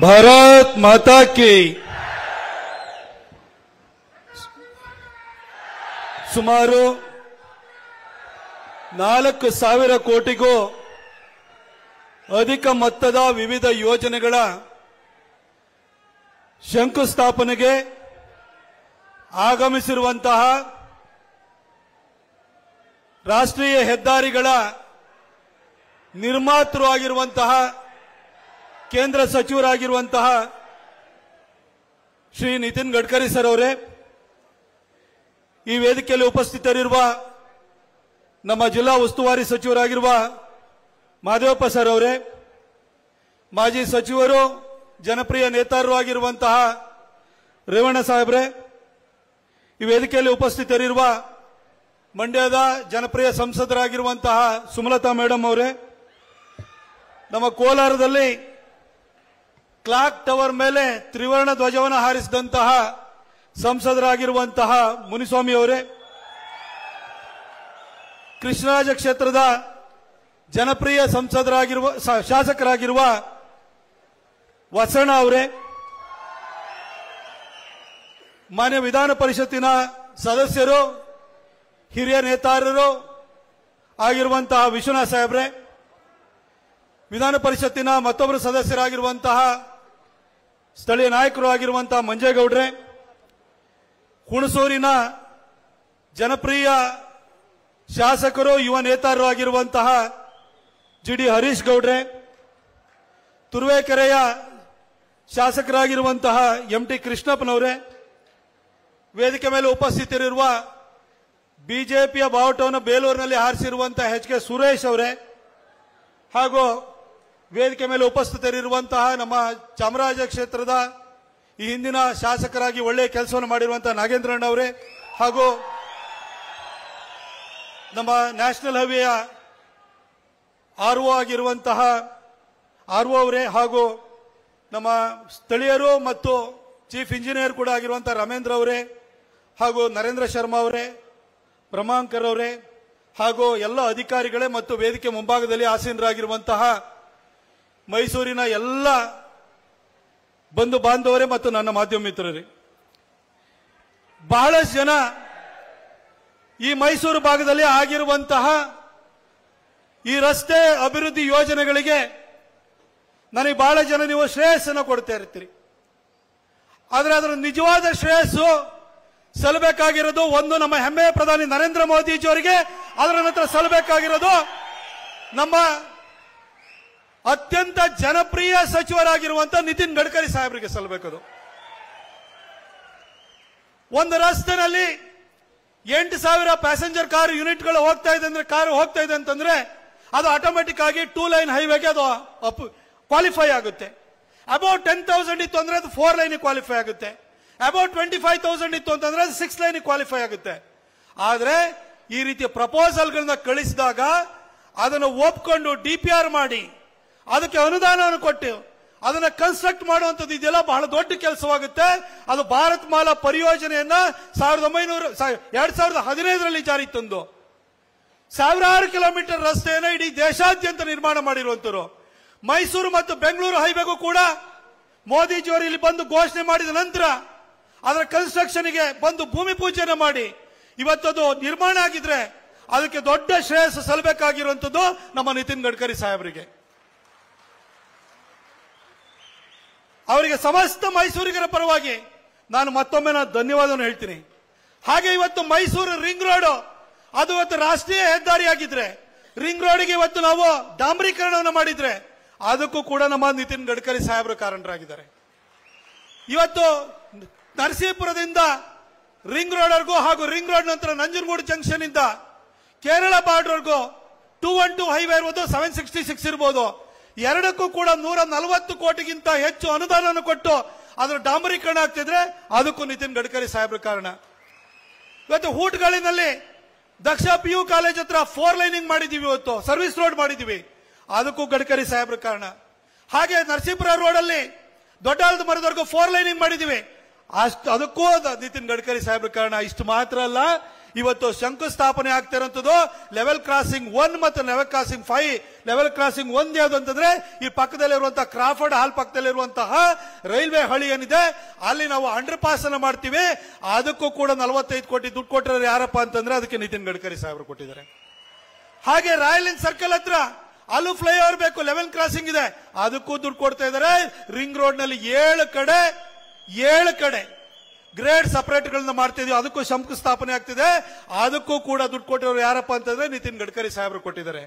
भारत माता की ಸುಮಾರು 4,000 ಕೋಟಿಗೂ ಅಧಿಕ ಮೊತ್ತದ ವಿವಿಧ ಯೋಜನೆಗಳ ಶಂಕುಸ್ಥಾಪನೆಗೆ ಆಗಮಿಸಿರುವಂತಹ ರಾಷ್ಟ್ರೀಯ ಹೆದ್ದಾರಿಗಳ ನಿರ್ಮಾತೃ ಆಗಿರುವಂತಹ ಕೇಂದ್ರ ಸಚಿವರಾಗಿರುವಂತಹ ಶ್ರೀ ನಿತಿನ್ ಗಡ್ಕರಿ ಸರ್ ಅವರೇ, ಈ ವೇದಿಕೆಯಲ್ಲಿ ಉಪಸ್ಥಿತರಿರುವ ನಮ್ಮ ಜಿಲ್ಲಾ ಉಸ್ತುವಾರಿ ಸಚಿವರಾಗಿರುವ ಮಾದೇವಪ್ಪ ಸರ್ ಅವರೇ, ಮಾಜಿ ಸಚಿವರು ಜನಪ್ರಿಯ ನೇತಾರರು ಆಗಿರುವಂತಹ ರೇವಣ್ಣ ಸಾಹೇಬ್ರೆ, ಈ ವೇದಿಕೆಯಲ್ಲಿ ಉಪಸ್ಥಿತರಿರುವ ಮಂಡ್ಯದ ಜನಪ್ರಿಯ ಸಂಸದರಾಗಿರುವಂತಹ ಸುಮಲತಾ ಮೇಡಮ್ ಅವರೇ, ನಮ್ಮ ಕೋಲಾರದಲ್ಲಿ ಕ್ಲಾಕ್ ಟವರ್ ಮೇಲೆ ತ್ರಿವರ್ಣ ಧ್ವಜವನ್ನು ಹಾರಿಸಿದಂತಹ ಸಂಸದರಾಗಿರುವಂತಹ ಮುನಿಸ್ವಾಮಿ ಅವರೇ, ಕೃಷ್ಣರಾಜ ಕ್ಷೇತ್ರದ ಜನಪ್ರಿಯ ಸಂಸದರಾಗಿರುವ ಶಾಸಕರಾಗಿರುವ ವಸಣ್ಣ ಅವರೇ, ಮಾನ್ಯ ವಿಧಾನ ಪರಿಷತ್ತಿನ ಸದಸ್ಯರು ಹಿರಿಯ ನೇತಾರರು ಆಗಿರುವಂತಹ ವಿಶ್ವನಾಥ್ ಸಾಹೇಬ್ರೆ, ವಿಧಾನ ಪರಿಷತ್ತಿನ ಮತ್ತೊಬ್ಬರು ಸದಸ್ಯರಾಗಿರುವಂತಹ ಸ್ಥಳೀಯ ನಾಯಕರು ಆಗಿರುವಂತಹ ಮಂಜೇಗೌಡ್ರೆ, ಹುಣಸೂರಿನ ಜನಪ್ರಿಯ ಶಾಸಕರು ಯುವ ನೇತಾರರು ಆಗಿರುವಂತಹ ಜಿಡಿ ಹರೀಶ್ ಗೌಡ್ರೆ, ತುರುವೇಕೆರೆಯ ಶಾಸಕರಾಗಿರುವಂತಹ ಎಂಟಿ ಕೃಷ್ಣಪ್ಪನವರೇ, ವೇದಿಕೆ ಮೇಲೆ ಉಪಸ್ಥಿತರಿರುವ ಬಿಜೆಪಿಯ ಬಾವುಟವನ್ನು ಬೇಲೂರಿನಲ್ಲಿ ಹಾರಿಸಿರುವಂತಹ ಎಚ್ ಕೆ ಸುರೇಶ್ ಅವರೇ, ಹಾಗೂ ವೇದಿಕೆ ಮೇಲೆ ಉಪಸ್ಥಿತರಿರುವಂತಹ ನಮ್ಮ ಚಾಮರಾಜ ಕ್ಷೇತ್ರದ ಈ ಹಿಂದಿನ ಶಾಸಕರಾಗಿ ಒಳ್ಳೆಯ ಕೆಲಸವನ್ನು ಮಾಡಿರುವಂತಹ ನಾಗೇಂದ್ರಣ್ಣ ಅವರೇ, ಹಾಗೂ ನಮ್ಮ ನ್ಯಾಷನಲ್ ಹೈವೇಯ ಆರ್ಒ ಆಗಿರುವಂತಹ ಆರ್ಒ ಅವರೇ, ಹಾಗೂ ನಮ್ಮ ಸ್ಥಳೀಯರು ಮತ್ತು ಚೀಫ್ ಇಂಜಿನಿಯರ್ ಕೂಡ ಆಗಿರುವಂತಹ ರಮೇಂದ್ರ ಅವರೇ, ಹಾಗೂ ನರೇಂದ್ರ ಶರ್ಮಾ ಅವರೇ, ಬ್ರಹ್ಮಾಂಕರ್ ಅವರೇ, ಹಾಗೂ ಎಲ್ಲ ಅಧಿಕಾರಿಗಳೇ ಮತ್ತು ವೇದಿಕೆ ಮುಂಭಾಗದಲ್ಲಿ ಆಸೀನರಾಗಿರುವಂತಹ ಮೈಸೂರಿನ ಎಲ್ಲ ಬಂಧು ಬಾಂಧವರೇ ಮತ್ತು ನನ್ನ ಮಾಧ್ಯಮ ಮಿತ್ರರೇ, ಬಹಳಷ್ಟು ಜನ ಈ ಮೈಸೂರು ಭಾಗದಲ್ಲಿ ಆಗಿರುವಂತಹ ಈ ರಸ್ತೆ ಅಭಿವೃದ್ಧಿ ಯೋಜನೆಗಳಿಗೆ ನನಗೆ ಬಹಳ ಜನ ನೀವು ಶ್ರೇಯಸ್ಸನ್ನು ಕೊಡ್ತಾ ಇರ್ತೀರಿ. ಆದರೆ ಅದರ ನಿಜವಾದ ಶ್ರೇಯಸ್ಸು ಸಲ್ಲಬೇಕಾಗಿರೋದು ಒಂದು ನಮ್ಮ ಹೆಮ್ಮೆಯ ಪ್ರಧಾನಿ ನರೇಂದ್ರ ಮೋದಿಜಿಯವರಿಗೆ, ಅದರ ನಂತರ ಸಲ್ಲಬೇಕಾಗಿರೋದು ನಮ್ಮ ಅತ್ಯಂತ ಜನಪ್ರಿಯ ಸಚಿವರಾಗಿರುವಂತಹ ನಿತಿನ್ ಗಡ್ಕರಿ ಸಾಹೇಬರಿಗೆ ಸಲ್ಲಬೇಕದು. ಒಂದು ರಸ್ತೆನಲ್ಲಿ 8,000 ಪ್ಯಾಸೆಂಜರ್ ಕಾರ್ ಯೂನಿಟ್ಗಳು ಹೋಗ್ತಾ ಇದೆ ಅಂದ್ರೆ, ಕಾರು ಹೋಗ್ತಾ ಇದೆ ಅಂತಂದ್ರೆ ಅದು ಆಟೋಮೆಟಿಕ್ ಆಗಿ 2 ಲೈನ್ ಹೈವೇಗೆ ಅದು ಕ್ವಾಲಿಫೈ ಆಗುತ್ತೆ. ಅಬೌಟ್ 10,000 ಇತ್ತು ಅಂದ್ರೆ ಅದು 4 ಲೈನ್ ಕ್ವಾಲಿಫೈ ಆಗುತ್ತೆ. ಅಬೌಟ್ 25,000 ಇತ್ತು ಅಂತಂದ್ರೆ ಅದು 6 ಲೈನ್ ಕ್ವಾಲಿಫೈ ಆಗುತ್ತೆ. ಆದ್ರೆ ಈ ರೀತಿಯ ಪ್ರಪೋಸಲ್ಗಳನ್ನ ಕಳಿಸಿದಾಗ ಅದನ್ನು ಒಪ್ಕೊಂಡು DPR ಮಾಡಿ ಅದಕ್ಕೆ ಅನುದಾನವನ್ನು ಕೊಟ್ಟು ಅದನ್ನ ಕನ್ಸ್ಟ್ರಕ್ಟ್ ಮಾಡುವಂಥದ್ದು ಇದೆಲ್ಲ ಬಹಳ ದೊಡ್ಡ ಕೆಲಸವಾಗುತ್ತೆ. ಅದು ಭಾರತ್ ಮಾಲಾ ಪರಿಯೋಜನೆಯನ್ನ 2015ರಲ್ಲಿ ಜಾರಿ ತಂದು ಸಾವಿರಾರು ಕಿಲೋಮೀಟರ್ ರಸ್ತೆಯನ್ನು ಇಡೀ ದೇಶಾದ್ಯಂತ ನಿರ್ಮಾಣ ಮಾಡಿರುವಂತರು. ಮೈಸೂರು ಮತ್ತು ಬೆಂಗಳೂರು ಹೈವೇಗೂ ಕೂಡ ಮೋದಿಜಿಯವರು ಇಲ್ಲಿ ಬಂದು ಘೋಷಣೆ ಮಾಡಿದ ನಂತರ ಅದರ ಕನ್ಸ್ಟ್ರಕ್ಷನ್ಗೆ ಬಂದು ಭೂಮಿ ಪೂಜೆನ ಮಾಡಿ ಇವತ್ತದು ನಿರ್ಮಾಣ ಆಗಿದ್ರೆ ಅದಕ್ಕೆ ದೊಡ್ಡ ಶ್ರೇಯಸ್ಸು ಸಲ್ಲಬೇಕಾಗಿರುವಂತದ್ದು ನಮ್ಮ ನಿತಿನ್ ಗಡ್ಕರಿ ಸಾಹೇಬರಿಗೆ. ಅವರಿಗೆ ಸಮಸ್ತ ಮೈಸೂರಿಗರ ಪರವಾಗಿ ನಾನು ಮತ್ತೊಮ್ಮೆ ಧನ್ಯವಾದವನ್ನು ಹೇಳ್ತೀನಿ. ಹಾಗೆ ಇವತ್ತು ಮೈಸೂರು ರಿಂಗ್ ರೋಡ್ ಅದು ಇವತ್ತು ರಾಷ್ಟ್ರೀಯ ಹೆದ್ದಾರಿ ಆಗಿದ್ರೆ, ರಿಂಗ್ ರೋಡ್ಗೆ ಇವತ್ತು ನಾವು ಡಾಂಬರೀಕರಣವನ್ನು ಮಾಡಿದ್ರೆ ಅದಕ್ಕೂ ಕೂಡ ನಮ್ಮ ನಿತಿನ್ ಗಡ್ಕರಿ ಸಾಹೇಬರು ಕಾರಣರಾಗಿದ್ದಾರೆ. ಇವತ್ತು ನರಸೀಪುರದಿಂದ ರಿಂಗ್ ರೋಡ್ ವರೆಗೂ ಹಾಗೂ ರಿಂಗ್ ರೋಡ್ ನಂತರ ನಂಜನಗೂಡು ಜಂಕ್ಷನ್ ಇಂದ ಕೇರಳ ಬಾರ್ಡರ್ ವರೆಗೂ 212 ಹೈವೇ ಇರ್ಬೋದು, 766 ಇರ್ಬೋದು, ಎರಡಕ್ಕೂ ಕೂಡ 140 ಕೋಟಿಗಿಂತ ಹೆಚ್ಚು ಅನುದಾನವನ್ನು ಕೊಟ್ಟು ಅದರ ಡಾಂಬರೀಕರಣ ಆಗ್ತಿದ್ರೆ ಅದಕ್ಕೂ ನಿತಿನ್ ಗಡ್ಕರಿ ಸಾಹೇಬ್ರ ಕಾರಣ. ಇವತ್ತು ಹೂಟ್ಗಳಿನಲ್ಲಿ ದಕ್ಷ PU ಕಾಲೇಜ್ ಹತ್ರ 4 ಲೈನಿಂಗ್ ಮಾಡಿದೀವಿ, ಇವತ್ತು ಸರ್ವಿಸ್ ರೋಡ್ ಮಾಡಿದೀವಿ, ಅದಕ್ಕೂ ಗಡ್ಕರಿ ಸಾಹೇಬ್ರ ಕಾರಣ. ಹಾಗೆ ನರಸೀಪುರ ರೋಡ್ ಅಲ್ಲಿ ದೊಡ್ಡಾಲದ ಮರದವರೆಗೂ 4 ಲೈನಿಂಗ್ ಮಾಡಿದೀವಿ, ಅದಕ್ಕೂ ನಿತಿನ್ ಗಡ್ಕರಿ ಸಾಹೇಬ್ರ ಕಾರಣ. ಇಷ್ಟು ಮಾತ್ರ ಅಲ್ಲ, ಇವತ್ತು ಶಂಕುಸ್ಥಾಪನೆ ಆಗ್ತಿರೋಂಥದ್ದು ಲೆವೆಲ್ ಕ್ರಾಸಿಂಗ್ 1 ಮತ್ತು ಲೆವೆಲ್ ಕ್ರಾಸಿಂಗ್ 5. ಲೆವೆಲ್ ಕ್ರಾಸಿಂಗ್ 1 ಯಾವುದು ಅಂತಂದ್ರೆ ಈ ಪಕ್ಕದಲ್ಲಿರುವಂತಹ ಕ್ರಾಫರ್ಡ್ ಹಾಲ್ ಪಕ್ಕದಲ್ಲಿರುವಂತಹ ರೈಲ್ವೆ ಹಳಿ ಏನಿದೆ ಅಲ್ಲಿ ನಾವು ಅಂಡರ್ ಪಾಸ್ ಅನ್ನು ಮಾಡ್ತೀವಿ. ಅದಕ್ಕೂ ಕೂಡ 45 ಕೋಟಿ ದುಡ್ಡು ಕೊಟ್ಟರೆ ಯಾರಪ್ಪ ಅಂತಂದ್ರೆ ಅದಕ್ಕೆ ನಿತಿನ್ ಗಡ್ಕರಿ ಸಾಹೇಬರು ಕೊಟ್ಟಿದ್ದಾರೆ. ಹಾಗೆ ರಾಯಲ್ ಇನ್ ಸರ್ಕಲ್ ಹತ್ರ ಅಲ್ಲೂ ಫ್ಲೈಓವರ್ ಬೇಕು, ಲೆವೆಲ್ ಕ್ರಾಸಿಂಗ್ ಇದೆ, ಅದಕ್ಕೂ ದುಡ್ಡು ಕೊಡ್ತಾ ಇದ್ದಾರೆ. ರಿಂಗ್ ರೋಡ್ ನಲ್ಲಿ 7 ಕಡೆ ಗ್ರೇಡ್ ಸಪರೇಟ್ ಗಳನ್ನ ಮಾಡ್ತಿದ್ವಿ, ಅದಕ್ಕೂ ಶಂಕುಸ್ಥಾಪನೆ ಆಗ್ತಿದೆ. ಅದಕ್ಕೂ ಕೂಡ ದುಡ್ಡು ಕೊಟ್ಟಿರೋರು ಯಾರಪ್ಪ ಅಂತಂದ್ರೆ ನಿತಿನ್ ಗಡ್ಕರಿ ಸಾಹೇಬರು ಕೊಟ್ಟಿದ್ದಾರೆ.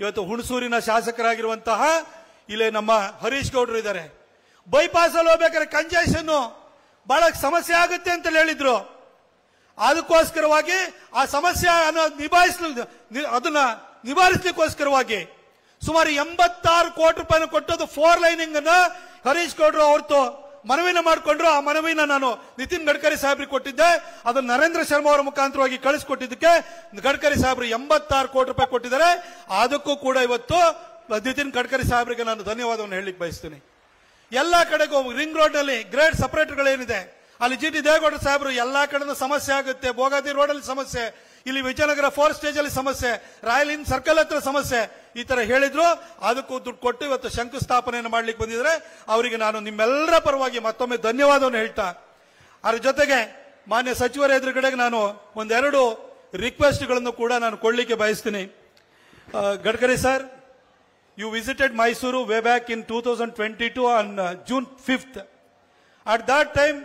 ಇವತ್ತು ಹುಣಸೂರಿನ ಶಾಸಕರಾಗಿರುವಂತಹ ಇಲ್ಲೇ ನಮ್ಮ ಹರೀಶ್ ಗೌಡರು ಇದ್ದಾರೆ. ಬೈಪಾಸ್ ಅಲ್ಲಿ ಹೋಗ್ಬೇಕಾದ್ರೆ ಕಂಜೆಷನ್ ಬಹಳ ಸಮಸ್ಯೆ ಆಗುತ್ತೆ ಅಂತ ಹೇಳಿದ್ರು. ಅದಕ್ಕೋಸ್ಕರವಾಗಿ ಆ ಸಮಸ್ಯೆ ಅದನ್ನ ನಿವಾರಿಸಲಿಕ್ಕೋಸ್ಕರವಾಗಿ ಸುಮಾರು 86 ಕೋಟಿ ರೂಪಾಯಿ ಕೊಟ್ಟದ್ದು 4 ಲೈನಿಂಗ್ ಅನ್ನ ಹರೀಶ್ ಗೌಡರು ಅವ್ರದ್ದು ಮನವಿನ ಮಾಡಿಕೊಂಡ್ರು. ಆ ಮನವಿನ ನಾನು ನಿತಿನ್ ಗಡ್ಕರಿ ಸಾಹೇಬ್ರಿಗೆ ಕೊಟ್ಟಿದ್ದೆ. ಅದನ್ನು ನರೇಂದ್ರ ಶರ್ಮಾ ಅವರ ಮುಖಾಂತರವಾಗಿ ಕಳಿಸಿಕೊಟ್ಟಿದ್ದಕ್ಕೆ ಗಡ್ಕರಿ ಸಾಹೇಬರು 86 ಕೋಟಿ ರೂಪಾಯಿ ಕೊಟ್ಟಿದ್ದಾರೆ. ಅದಕ್ಕೂ ಕೂಡ ಇವತ್ತು ನಿತಿನ್ ಗಡ್ಕರಿ ಸಾಹೇಬ್ರಿಗೆ ನಾನು ಧನ್ಯವಾದವನ್ನು ಹೇಳಲಿಕ್ಕೆ ಬಯಸ್ತೀನಿ. ಎಲ್ಲಾ ಕಡೆಗೂ ರಿಂಗ್ ರೋಡ್ ನಲ್ಲಿ ಗ್ರೇಡ್ ಸಪರೇಟ್ಗಳೇನಿದೆ ಅಲ್ಲಿ GT ದೇವೇಗೌಡ ಸಾಹೇಬರು ಎಲ್ಲಾ ಕಡೆ ಸಮಸ್ಯೆ ಆಗುತ್ತೆ. ಭೋಗಾದಿ ರೋಡ್ ಅಲ್ಲಿ ಸಮಸ್ಯೆ, ಇಲ್ಲಿ ವಿಜಯನಗರ 4 ಸ್ಟೇಜ್ ಅಲ್ಲಿ ಸಮಸ್ಯೆ, ರಾಯಲ್ ಇನ್ ಸರ್ಕಲ್ ಹತ್ರ ಸಮಸ್ಯೆ, ಈ ತರ ಹೇಳಿದ್ರು. ಅದಕ್ಕೂ ದುಡ್ಡು ಕೊಟ್ಟು ಇವತ್ತು ಶಂಕುಸ್ಥಾಪನೆಯನ್ನು ಮಾಡ್ಲಿಕ್ಕೆ ಬಂದಿದ್ರೆ ಅವರಿಗೆ ನಾನು ನಿಮ್ಮೆಲ್ಲರ ಪರವಾಗಿ ಮತ್ತೊಮ್ಮೆ ಧನ್ಯವಾದವನ್ನು ಹೇಳ್ತಾ, ಅದರ ಜೊತೆಗೆ ಮಾನ್ಯ ಸಚಿವರ ಎದುರುಗಡೆಗೆ ನಾನು ಒಂದೆರಡು ರಿಕ್ವೆಸ್ಟ್ ಗಳನ್ನು ಕೂಡ ನಾನು ಕೊಡ್ಲಿಕ್ಕೆ ಬಯಸ್ತೀನಿ. Gadkari sir, you visited Mysuru way back in 2022 on June 5th. At that time,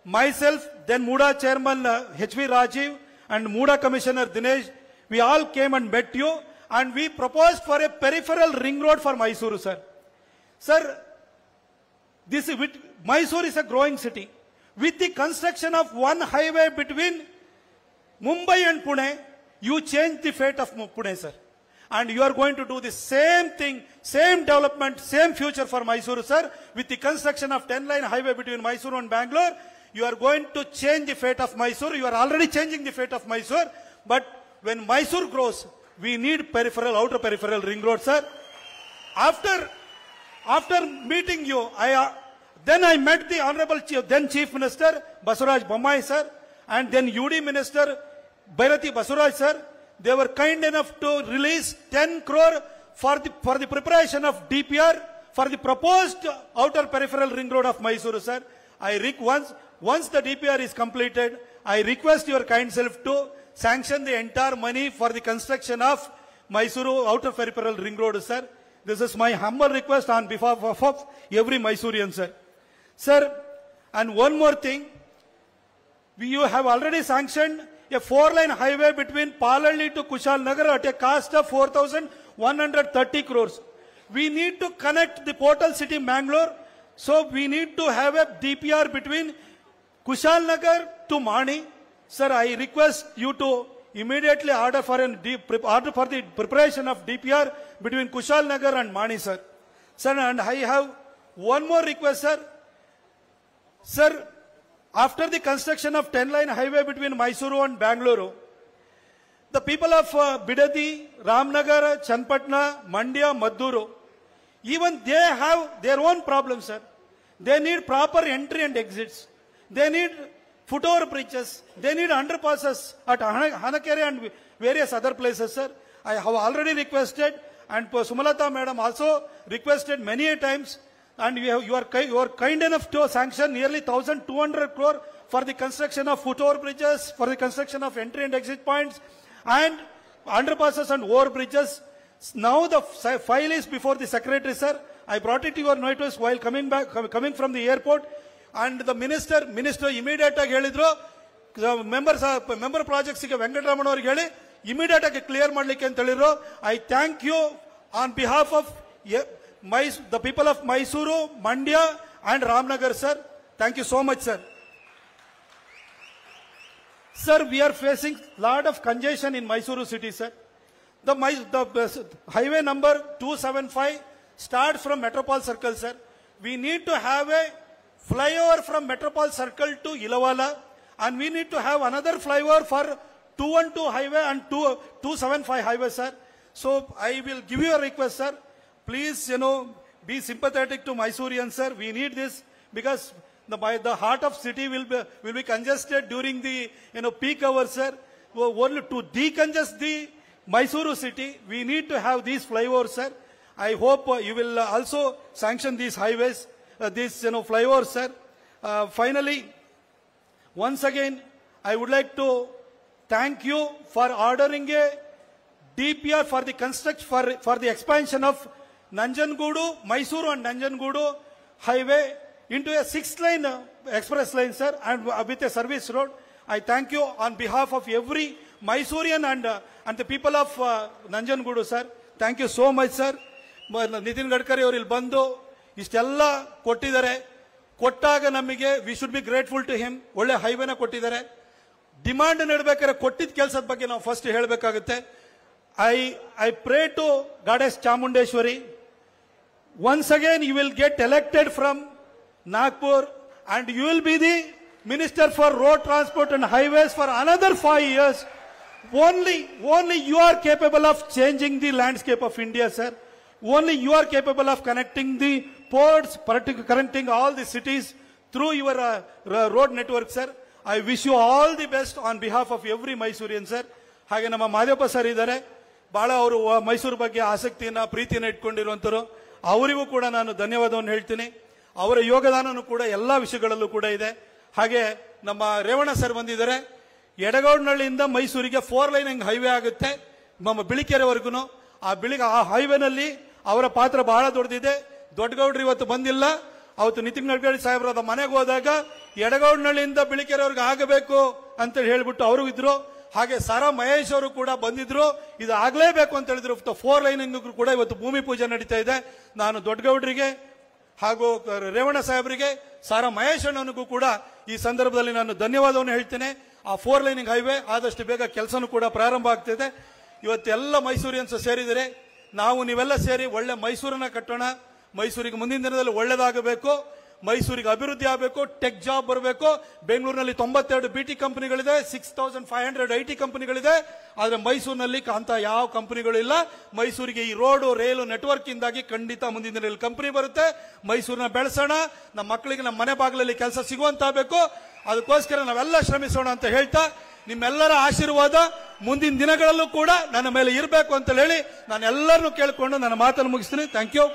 myself, then MUDA chairman H.V. Rajiv and MUDA commissioner Dinesh, we all came and met you and we proposed for a peripheral ring road for Mysuru, sir. Sir, Mysuru is a growing city. With the construction of one highway between Mumbai and Pune, you change the fate of Pune, sir. And you are going to do the same thing, same development, same future for Mysuru, sir. With the construction of 10-line highway between Mysuru and Bangalore, you are going to change the fate of Mysuru. You are already changing the fate of Mysuru. But when Mysuru grows, we need outer peripheral ring road, sir. After meeting you, then I met the Honorable then Chief Minister Basuraj Bommai, sir, and then UD Minister Bhairati Basuraj, sir. They were kind enough to release 10 crore for the preparation of DPR for the proposed outer peripheral ring road of Mysuru, sir. Once the DPR is completed, I request your kind self to sanction the entire money for the construction of Mysuru outer peripheral ring road, sir. This is my humble request on behalf of every Mysorean, sir. Sir, and one more thing, you have already sanctioned a 4-line highway between Palalli to Kushal Nagar at a cost of 4,130 crores. We need to connect the portal city Mangalore, so we need to have a DPR between Kushal Nagar to Mani. Sir, I request you to immediately order for the preparation of DPR between Kushal Nagar and Mani, sir. Sir, and I have one more request, sir. Sir, after the construction of 10-line highway between Mysuru and Bangalore, the people of Bidadi, Ramnagar, Chanpatna, Mandya, Madduru, even they have their own problems, sir. They need proper entry and exits. They need footover bridges. They need underpasses at Hanakere and various other places, sir. I have already requested, and Sumalata madam also requested many a times, and you are kind enough to sanction nearly 1,200 crore for the construction of footover bridges, for the construction of entry and exit points, and underpasses and over bridges. Now the file is before the secretary, sir. I brought it to your notice while coming from the airport, and the minister immediate ಆಗಿ ಹೇಳಿದ್ರು, member projects ಗೆ ವೆಂಕಟರಮಣ ಅವರಿಗೆ ಹೇಳಿ immediate ಆಗಿ clear ಮಾಡಲಿಕ್ಕೆ ಅಂತ ಹೇಳಿದ್ರು. I thank you on behalf of the people of Mysuru, Mandya and Ramnagar, sir. Thank you so much, sir. Sir, we are facing lot of congestion in Mysuru city, sir. The highway number 275 starts from Metropole Circle, sir. We need to have a flyover from Metropole Circle to Ilavala, and we need to have another flyover for 212 highway and 275 highway, sir. So I will give you a request, sir. Please, be sympathetic to Mysoreans, sir. We need this because the heart of city will be congested during the peak hours, sir. only to decongest the Mysuru city, we need to have these flyovers, sir. I hope you will also sanction these highways, these flyovers, sir. Finally, once again, I would like to thank you for ordering a DPR for the construction for the expansion of Nanjangoodu, Mysuru and Nanjangoodu highway into a 6-lane express lane, sir, and with a service road. I thank you on behalf of every Mysorean and the people of Nanjangoodu, sir. Thank you so much, sir. Nitin Gadkari ಅವರು ಇಲ್ಲಿ ಬಂದು ಇಷ್ಟೆಲ್ಲ ಕೊಟ್ಟಿದ್ದಾರೆ. ಕೊಟ್ಟಾಗ ನಮಗೆ we should be grateful to him. ಒಳ್ಳೆ ಹೈವೇನ ಕೊಟ್ಟಿದ್ದಾರೆ. ಡಿಮಾಂಡ್ ನೀಡಬೇಕಾದ್ರೆ ಕೊಟ್ಟಿದ್ದ ಕೆಲಸದ ಬಗ್ಗೆ ನಾವು ಫಸ್ಟ್ ಹೇಳಬೇಕಾಗುತ್ತೆ. I pray to Goddess Chamundeshwari, once again you will get elected from Nagpur and you will be the Minister for Road Transport and Highways for another 5 years. Only you are capable of changing the landscape of India, sir. Only you are capable of connecting the ports, connecting all the cities through your road network, sir. I wish you all the best on behalf of every Mysorean, sir. ಹಾಗೆ ನಮ್ಮ Madevappa sir ಇದ್ದಾರೆ, ಬಹಳ ಅವರು ಮೈಸೂರು ಬಗ್ಗೆ ಆಸಕ್ತಿಯನ್ನ ಪ್ರೀತಿಯನ್ನ ಇಟ್ಕೊಂಡಿರುವಂತರು. ಅವರಿಗೂ ಕೂಡ ನಾನು ಧನ್ಯವಾದವನ್ನು ಹೇಳ್ತೀನಿ. ಅವರ ಯೋಗದಾನನೂ ಕೂಡ ಎಲ್ಲಾ ವಿಷಯಗಳಲ್ಲೂ ಕೂಡ ಇದೆ. ಹಾಗೆ ನಮ್ಮ ರೇವಣ್ಣ ಸರ್ ಬಂದಿದ್ದಾರೆ. ಎಡಗೌಡನಹಳ್ಳಿಯಿಂದ ಮೈಸೂರಿಗೆ 4 ಲೈನ್ ಹೈವೇ ಆಗುತ್ತೆ ನಮ್ಮ ಬಿಳಿಕೆರೆವರೆಗೂ. ಆ ಹೈವೇನಲ್ಲಿ ಅವರ ಪಾತ್ರ ಬಹಳ ದೊಡ್ಡದಿದೆ. ದೊಡ್ಡಗೌಡ್ರು ಇವತ್ತು ಬಂದಿಲ್ಲ. ಅವತ್ತು ನಿತಿನ್ ಗಡ್ಕರಿ ಸಾಹೇಬ್ರದ ಮನೆಗೆ ಹೋದಾಗ ಎಡಗೌಡನಹಳ್ಳಿಯಿಂದ ಬಿಳಿಕೆರೆವರೆಗೆ ಆಗಬೇಕು ಅಂತ ಹೇಳ್ಬಿಟ್ಟು ಅವರು ಇದ್ರು. ಹಾಗೆ ಸಾರಾ ಮಹೇಶ್ ಅವರು ಕೂಡ ಬಂದಿದ್ರು. ಇದು ಆಗ್ಲೇಬೇಕು ಅಂತ ಹೇಳಿದ್ರು. 4 ಲೈನ್ ಕೂಡ ಇವತ್ತು ಭೂಮಿ ಪೂಜೆ ನಡೀತಾ ಇದೆ. ನಾನು ದೊಡ್ಡಗೌಡರಿಗೆ ಹಾಗೂ ರೇವಣ್ಣ ಸಾಹೇಬರಿಗೆ, ಸಾರಾ ಮಹೇಶ್ ಅಣ್ಣನಿಗೂ ಕೂಡ ಈ ಸಂದರ್ಭದಲ್ಲಿ ನಾನು ಧನ್ಯವಾದವನ್ನು ಹೇಳ್ತೇನೆ. ಆ 4 ಲೈನಿಂಗ್ ಹೈವೇ ಆದಷ್ಟು ಬೇಗ ಕೆಲಸನೂ ಕೂಡ ಪ್ರಾರಂಭ ಆಗ್ತಿದೆ. ಇವತ್ತೆಲ್ಲ ಮೈಸೂರಿಯನ್ಸ್ ಸೇರಿದರೆ ನಾವು ನೀವೆಲ್ಲ ಸೇರಿ ಒಳ್ಳೆ ಮೈಸೂರನ್ನ ಕಟ್ಟೋಣ. ಮೈಸೂರಿಗೆ ಮುಂದಿನ ದಿನದಲ್ಲಿ ಒಳ್ಳೆದಾಗಬೇಕು. ಮೈಸೂರಿಗೆ ಅಭಿವೃದ್ಧಿ ಆಗಬೇಕು. ಟೆಕ್ ಜಾಬ್ ಬರಬೇಕು. ಬೆಂಗಳೂರಿನಲ್ಲಿ 92 BT ಕಂಪನಿಗಳಿದೆ, 6500 IT ಕಂಪನಿಗಳಿದೆ. ಆದರೆ ಮೈಸೂರಿನಲ್ಲಿ ಅಂತ ಯಾವ ಕಂಪನಿಗಳಿಲ್ಲ. ಮೈಸೂರಿಗೆ ಈ ರೋಡು ರೈಲು ನೆಟ್ವರ್ಕ್ ಇಂದಾಗಿ ಖಂಡಿತ ಮುಂದಿನ ದಿನದಲ್ಲಿ ಕಂಪನಿ ಬರುತ್ತೆ. ಮೈಸೂರನ್ನ ಬೆಳೆಸೋಣ. ನಮ್ಮ ಮಕ್ಕಳಿಗೆ ನಮ್ಮ ಮನೆ ಬಾಗಿಲಲ್ಲಿ ಕೆಲಸ ಸಿಗುವಂತಾಗಬೇಕು. ಅದಕ್ಕೋಸ್ಕರ ನಾವೆಲ್ಲ ಶ್ರಮಿಸೋಣ ಅಂತ ಹೇಳ್ತಾ, ನಿಮ್ಮೆಲ್ಲರ ಆಶೀರ್ವಾದ ಮುಂದಿನ ದಿನಗಳಲ್ಲೂ ಕೂಡ ನನ್ನ ಮೇಲೆ ಇರಬೇಕು ಅಂತ ಹೇಳಿ ನಾನು ಎಲ್ಲರನ್ನೂ ಕೇಳಿಕೊಂಡು ನನ್ನ ಮಾತನ್ನು ಮುಗಿಸ್ತೀನಿ. Thank you.